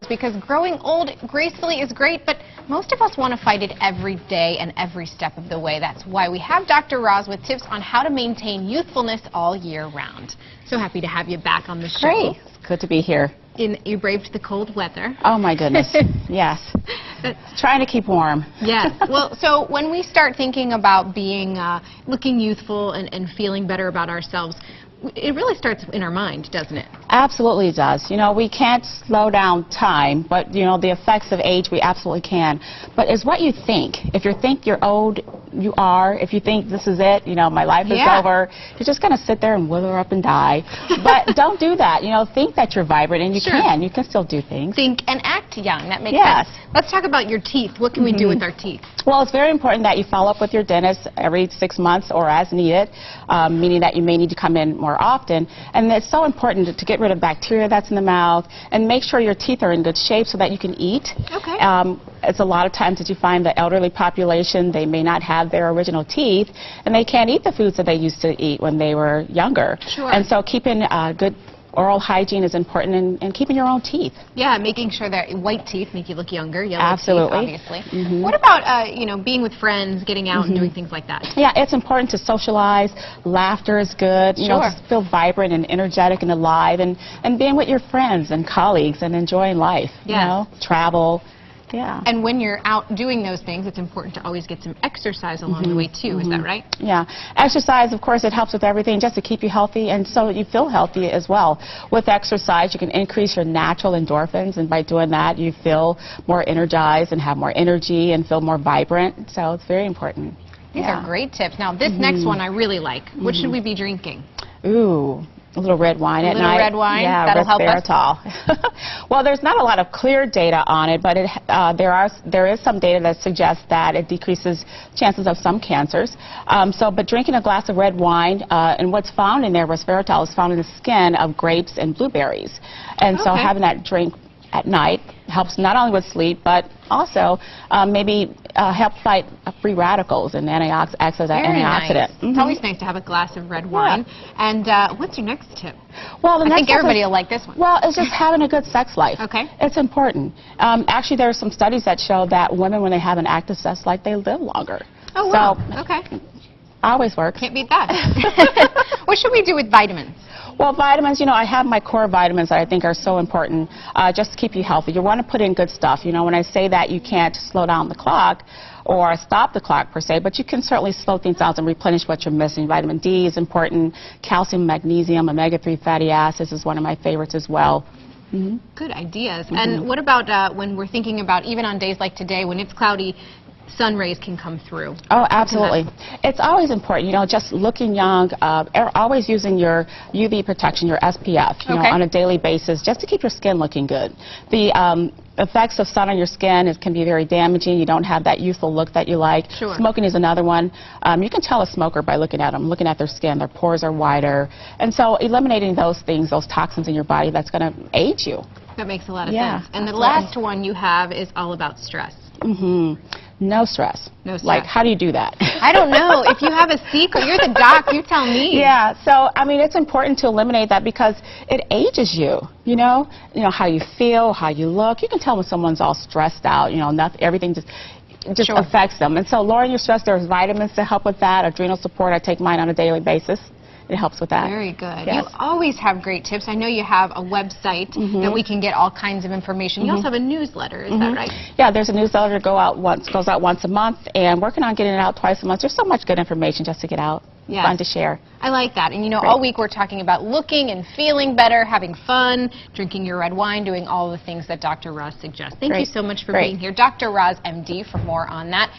because growing old gracefully is great, but most of us want to fight it every day and every step of the way. That's why we have Dr. Roz with tips on how to maintain youthfulness all year round. So happy to have you back on the show. Great. It's good to be here. You braved the cold weather. Oh, my goodness. Yes. Trying to keep warm. Yes. Well, so when we start thinking about being, looking youthful and feeling better about ourselves, it really starts in our mind, doesn't it? Absolutely it does. You know, we can't slow down time, but, you know, the effects of age, we absolutely can. But it's what you think. If you think you're old, you are. If you think this is it, you know, my life is over, you're just going to sit there and wither up and die. But don't do that. You know, think that you're vibrant, and you can. You can still do things. Think and act young. That makes sense. Let's talk about your teeth. What can we do with our teeth? Well, it's very important that you follow up with your dentist every 6 months or as needed, meaning that you may need to come in more often. And it's so important to get rid of bacteria that's in the mouth and make sure your teeth are in good shape so that you can eat. Okay. It's a lot of times that you find the elderly population, they may not have their original teeth, and they can't eat the foods that they used to eat when they were younger. Sure. And so keeping good oral hygiene is important, and keeping your own teeth. Yeah, making sure that white teeth make you look younger, yellow Absolutely. teeth, obviously. What about, you know, being with friends, getting out and doing things like that? Yeah, it's important to socialize. Laughter is good. You know, just feel vibrant and energetic and alive, and being with your friends and colleagues and enjoying life. You know, travel. Yeah. And when you're out doing those things, it's important to always get some exercise along the way, too. Is that right? Yeah. Exercise, of course, it helps with everything just to keep you healthy, and so you feel healthy as well. With exercise, you can increase your natural endorphins, and by doing that, you feel more energized and have more energy and feel more vibrant. So it's very important. These are great tips. Now, this next one I really like. What should we be drinking? Ooh. A little red wine at night. A little red wine? Yeah, that'll help us? Well, there's not a lot of clear data on it, but there is some data that suggests that it decreases chances of some cancers. But drinking a glass of red wine, and what's found in there, resveratrol, is found in the skin of grapes and blueberries. And so having that drink at night helps not only with sleep, but also maybe help fight free radicals and acts as an antioxidant. Nice. It's always nice to have a glass of red wine. And what's your next tip? Well, I think everybody will like this one. Well, it's just having a good sex life. Okay. It's important. Actually, there are some studies that show that women, when they have an active sex life, they live longer. Oh, wow. So, okay. Always works. Can't beat that. What should we do with vitamins? Well, vitamins, you know, I have my core vitamins that I think are so important just to keep you healthy. You want to put in good stuff. You know, when I say that, you can't slow down the clock or stop the clock per se, but you can certainly slow things down and replenish what you're missing. Vitamin D is important. Calcium, magnesium, omega-3 fatty acids is one of my favorites as well. Good ideas. And what about when we're thinking about, even on days like today, when it's cloudy, sun rays can come through? Oh, absolutely. It's always important, you know, just looking young, always using your UV protection, your SPF, you know, on a daily basis, just to keep your skin looking good. The effects of sun on your skin can be very damaging. You don't have that youthful look that you like. Sure. Smoking is another one. You can tell a smoker by looking at them, looking at their skin. Their pores are wider. And so eliminating those things, those toxins in your body, that's going to age you. That makes a lot of sense. And the last one you have is all about stress. No stress. No stress. Like, how do you do that? I don't know. If you have a secret, you're the doc, you tell me. Yeah, so, I mean, it's important to eliminate that because it ages you, you know how you feel, how you look. You can tell when someone's all stressed out, you know, everything just affects them. And so lowering your stress, there's vitamins to help with that, adrenal support. I take mine on a daily basis. It helps with that. Very good. You always have great tips. I know you have a website that we can get all kinds of information. You also have a newsletter, is that right? Yeah, there's a newsletter that goes out once a month, and working on getting it out twice a month. There's so much good information just to get out. Yes. Fun to share. I like that. And you know, all week we're talking about looking and feeling better, having fun, drinking your red wine, doing all the things that Dr. Roz suggests. Thank you so much for being here. Dr. Roz, MD, for more on that.